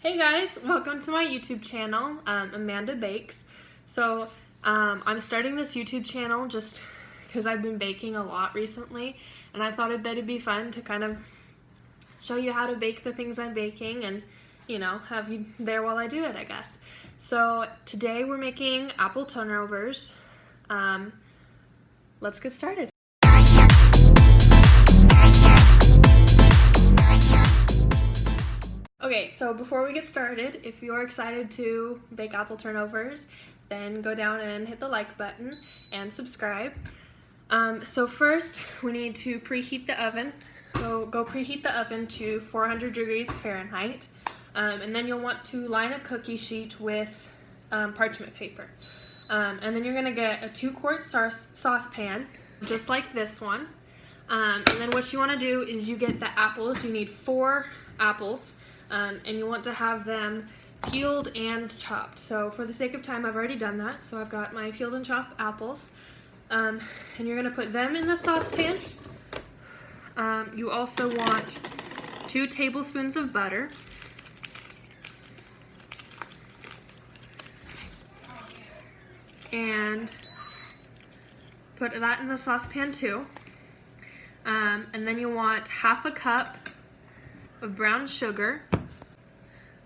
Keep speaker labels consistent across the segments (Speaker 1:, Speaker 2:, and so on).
Speaker 1: Hey guys, welcome to my YouTube channel, Amanda Bakes. So I'm starting this YouTube channel just because I've been baking a lot recently, and I thought it'd be fun to kind of show you how to bake the things I'm baking and, you know, have you there while I do it, I guess. So today we're making apple turnovers. Let's get started. Okay, so before we get started, if you're excited to bake apple turnovers, then go down and hit the like button and subscribe. So first, we need to preheat the oven. So go preheat the oven to 400 degrees Fahrenheit. And then you'll want to line a cookie sheet with parchment paper. And then you're gonna get a 2-quart saucepan, just like this one. And then what you wanna do is you get the apples. You need 4 apples. And you want to have them peeled and chopped. So for the sake of time, I've already done that. So I've got my peeled and chopped apples. And you're gonna put them in the saucepan. You also want 2 tablespoons of butter. And put that in the saucepan too. And then you want half a cup of brown sugar.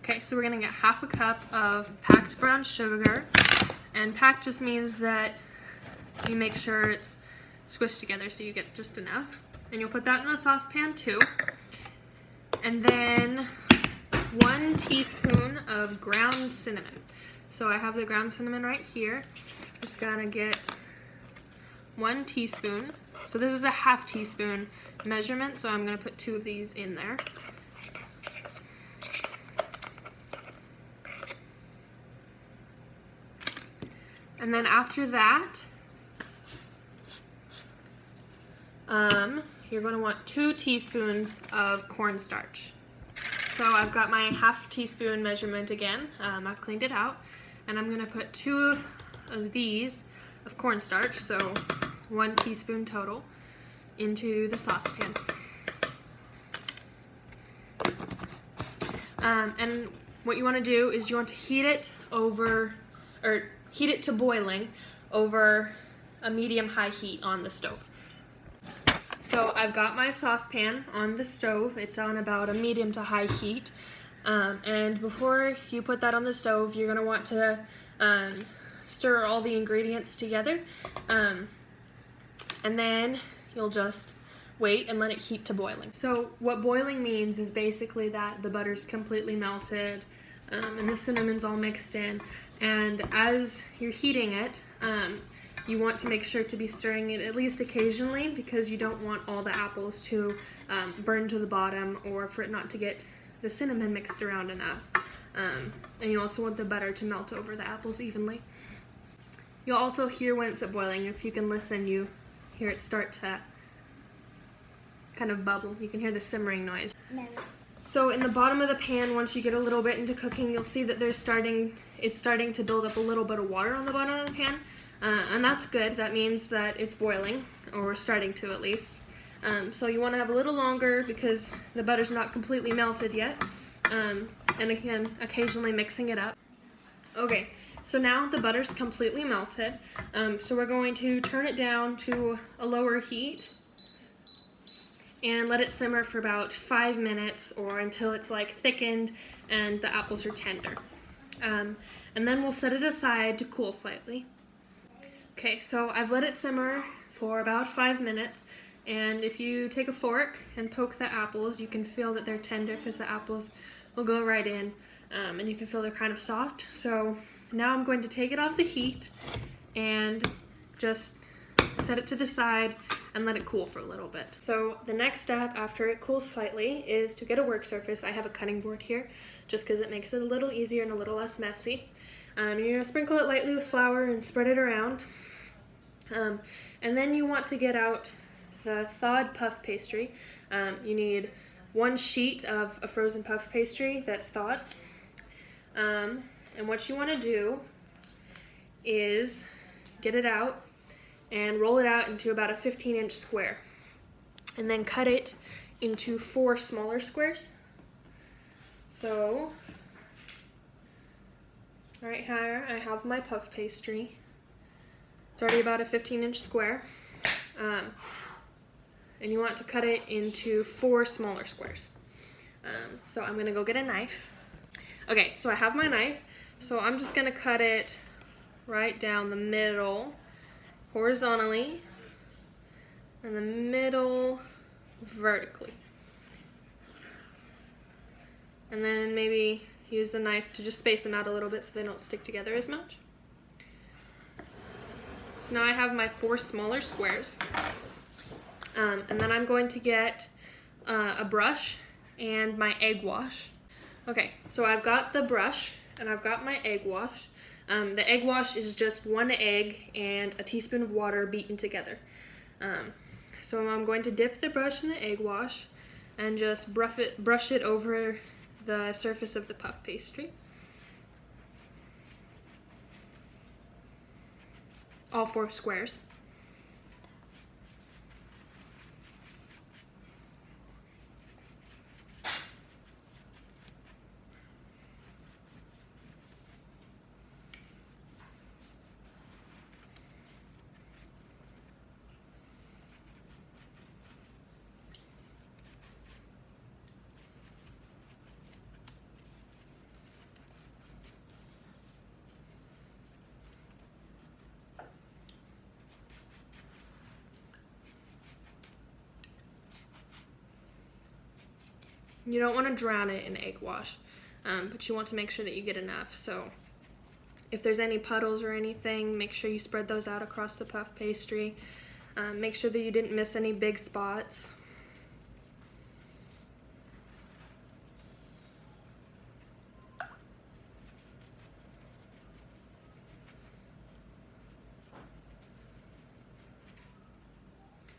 Speaker 1: Okay, so we're gonna get half a cup of packed brown sugar, and packed just means that you make sure it's squished together so you get just enough. And you'll put that in the saucepan too. And then 1 teaspoon of ground cinnamon. So I have the ground cinnamon right here. Just gonna get 1 teaspoon. So this is a half teaspoon measurement, so I'm gonna put 2 of these in there. And then after that, you're going to want 2 teaspoons of cornstarch. So I've got my half teaspoon measurement again. I've cleaned it out, and I'm going to put 2 of these of cornstarch, so 1 teaspoon total, into the saucepan. And what you want to do is you want to heat it to boiling over a medium-high heat on the stove. So I've got my saucepan on the stove. It's on about a medium to high heat. And before you put that on the stove, you're gonna want to stir all the ingredients together. And then you'll just wait and let it heat to boiling. So what boiling means is basically that the butter's completely melted, and the cinnamon's all mixed in. And as you're heating it, you want to make sure to be stirring it at least occasionally, because you don't want all the apples to burn to the bottom, or for it not to get the cinnamon mixed around enough. And you also want the butter to melt over the apples evenly. You'll also hear when it's at boiling. If you can listen, you hear it start to kind of bubble. You can hear the simmering noise. No. So in the bottom of the pan, once you get a little bit into cooking, you'll see that it's starting to build up a little bit of water on the bottom of the pan. And that's good. That means that it's boiling, or starting to at least. So you want to have a little longer because the butter's not completely melted yet. And again, occasionally mixing it up. Okay, so now the butter's completely melted. So we're going to turn it down to a lower heat and let it simmer for about 5 minutes, or until it's like thickened and the apples are tender. And then we'll set it aside to cool slightly. Okay, so I've let it simmer for about 5 minutes, and if you take a fork and poke the apples, you can feel that they're tender because the apples will go right in, and you can feel they're kind of soft. So now I'm going to take it off the heat and just set it to the side and let it cool for a little bit. So the next step after it cools slightly is to get a work surface. I have a cutting board here just because it makes it a little easier and a little less messy. You're going to sprinkle it lightly with flour and spread it around. And then you want to get out the thawed puff pastry. You need 1 sheet of a frozen puff pastry that's thawed. And what you want to do is get it out and roll it out into about a 15-inch square, and then cut it into 4 smaller squares. So Right here I have my puff pastry. It's already about a 15-inch square. And you want to cut it into 4 smaller squares. So I'm gonna go get a knife. Okay, so I have my knife. So I'm just gonna cut it right down the middle, horizontally, and the middle vertically. And then maybe use the knife to just space them out a little bit so they don't stick together as much. So now I have my 4 smaller squares. And then I'm going to get a brush and my egg wash. Okay, so I've got the brush and I've got my egg wash. The egg wash is just 1 egg and a teaspoon of water beaten together. So I'm going to dip the brush in the egg wash and just brush it over the surface of the puff pastry. All 4 squares. You don't want to drown it in egg wash, but you want to make sure that you get enough. So if there's any puddles or anything, make sure you spread those out across the puff pastry. Make sure that you didn't miss any big spots.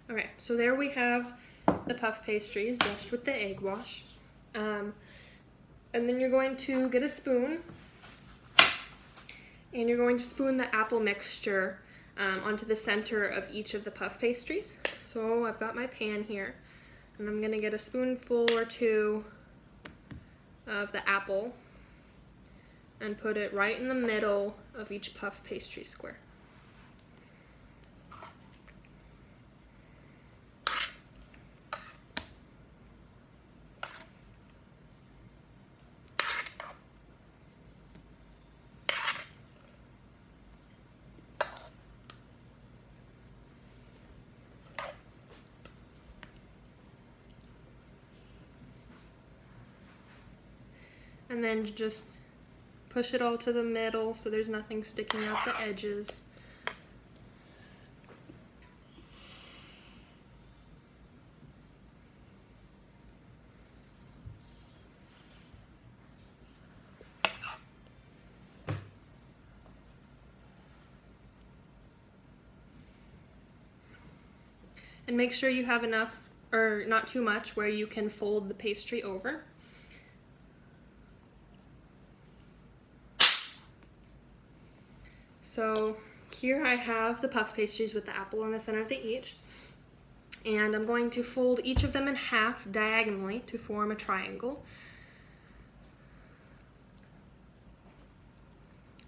Speaker 1: Okay, so there we have the puff pastries brushed with the egg wash. And then you're going to get a spoon and you're going to spoon the apple mixture onto the center of each of the puff pastries. So I've got my pan here and I'm gonna get a spoonful or 2 of the apple and put it right in the middle of each puff pastry square. And then just push it all to the middle so there's nothing sticking out the edges. And make sure you have enough, or not too much, where you can fold the pastry over. So here I have the puff pastries with the apple in the center of the each. And I'm going to fold each of them in half diagonally to form a triangle.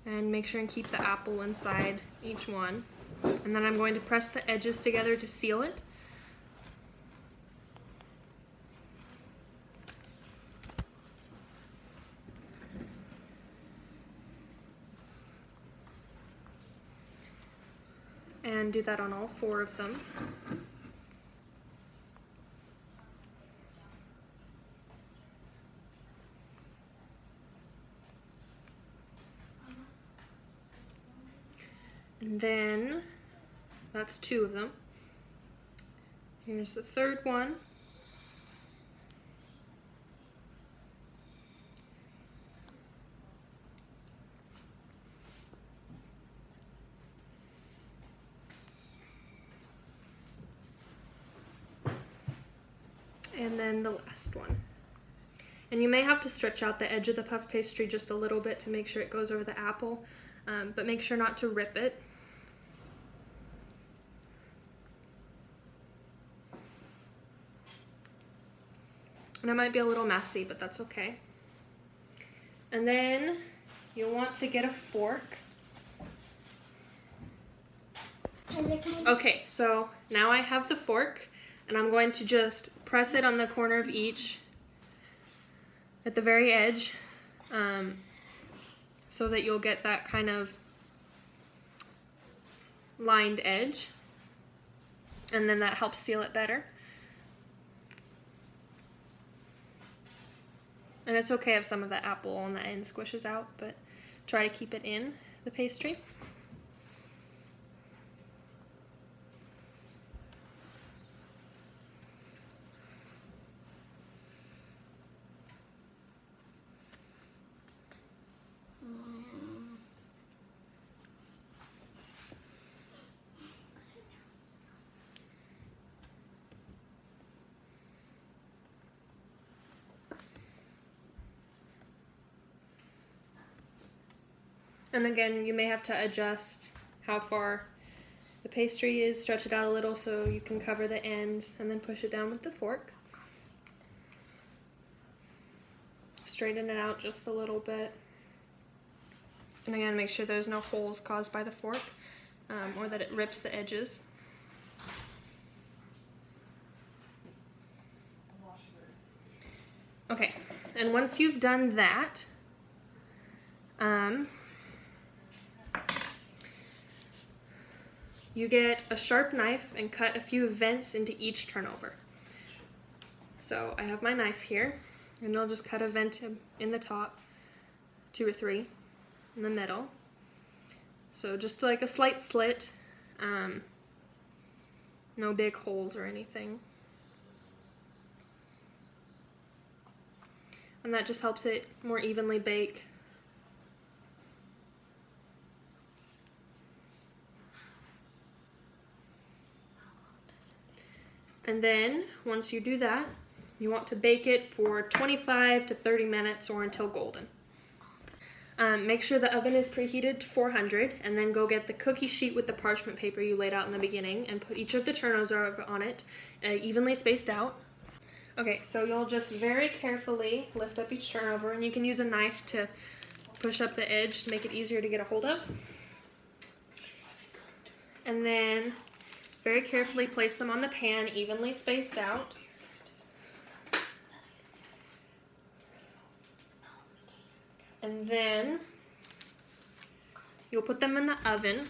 Speaker 1: And make sure and keep the apple inside each one. And then I'm going to press the edges together to seal it. And do that on all 4 of them. And then that's 2 of them. Here's the 3rd one. And then the last one. And you may have to stretch out the edge of the puff pastry just a little bit to make sure it goes over the apple, but make sure not to rip it. And it might be a little messy, but that's okay. And then you'll want to get a fork. Okay, so now I have the fork, and I'm going to just press it on the corner of each at the very edge, so that you'll get that kind of lined edge, and then that helps seal it better. And it's okay if some of the apple on the end squishes out, but try to keep it in the pastry. And again, you may have to adjust how far the pastry is, stretch it out a little so you can cover the ends, and then push it down with the fork. Straighten it out just a little bit. And again, make sure there's no holes caused by the fork, or that it rips the edges. Okay, and once you've done that, you get a sharp knife and cut a few vents into each turnover. So I have my knife here, and I'll just cut a vent in the top, 2 or 3, in the middle. So just like a slight slit, no big holes or anything. And that just helps it more evenly bake. And then, once you do that, you want to bake it for 25 to 30 minutes or until golden. Make sure the oven is preheated to 400, and then go get the cookie sheet with the parchment paper you laid out in the beginning and put each of the turnovers on it, evenly spaced out. Okay, so you'll just very carefully lift up each turnover, and you can use a knife to push up the edge to make it easier to get a hold of. And then very carefully place them on the pan, evenly spaced out. And then you'll put them in the oven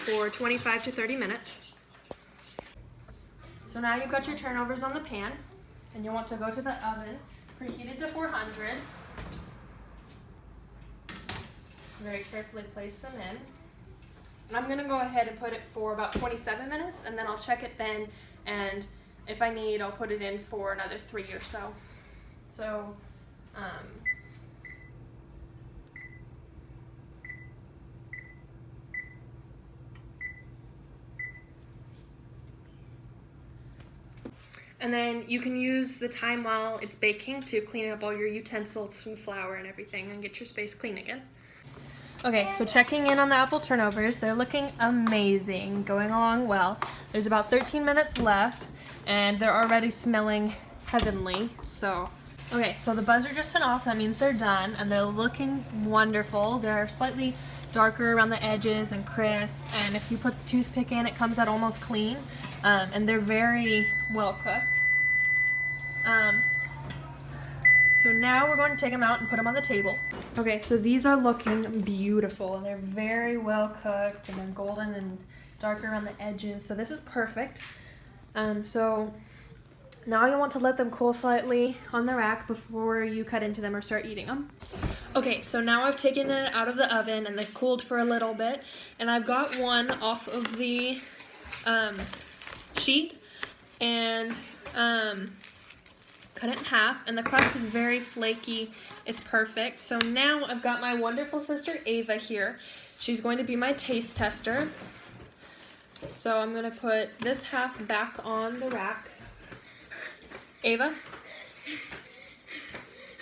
Speaker 1: for 25 to 30 minutes. So now you've got your turnovers on the pan, and you'll want to go to the oven, preheated to 400. Very carefully place them in. And I'm gonna go ahead and put it for about 27 minutes, and then I'll check it then, and if I need, I'll put it in for another 3 or so. So, and then you can use the time while it's baking to clean up all your utensils and flour and everything and get your space clean again. Okay, so checking in on the apple turnovers, they're looking amazing, going along well. There's about 13 minutes left, and they're already smelling heavenly. So, okay, so the buzzer just went off, that means they're done, and they're looking wonderful. They're slightly darker around the edges and crisp, and if you put the toothpick in, it comes out almost clean, and they're very well cooked. So now we're going to take them out and put them on the table. Okay, so these are looking beautiful. They're very well cooked, and they're golden and darker around the edges, so this is perfect. So now you want to let them cool slightly on the rack before you cut into them or start eating them. Okay, so now I've taken it out of the oven, and they've cooled for a little bit, and I've got one off of the sheet, and cut it in half, and the crust is very flaky. It's perfect. So now I've got my wonderful sister Ava here. She's going to be my taste tester. So I'm going to put this half back on the rack. Ava,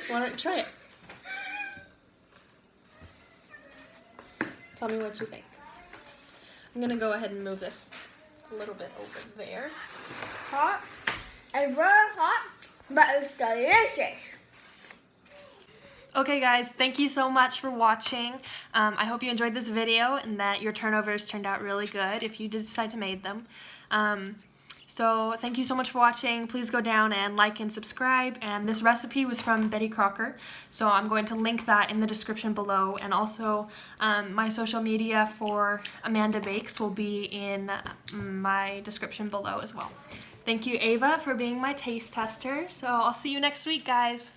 Speaker 1: why don't you try it? Tell me what you think. I'm going to go ahead and move this a little bit over there.
Speaker 2: Hot. It's really hot, but it's delicious.
Speaker 1: Okay guys, thank you so much for watching. I hope you enjoyed this video and that your turnovers turned out really good if you did decide to make them. So thank you so much for watching. Please go down and like and subscribe. And this recipe was from Betty Crocker, so I'm going to link that in the description below. And also my social media for Amanda Bakes will be in my description below as well. Thank you, Ava, for being my taste tester. So I'll see you next week, guys.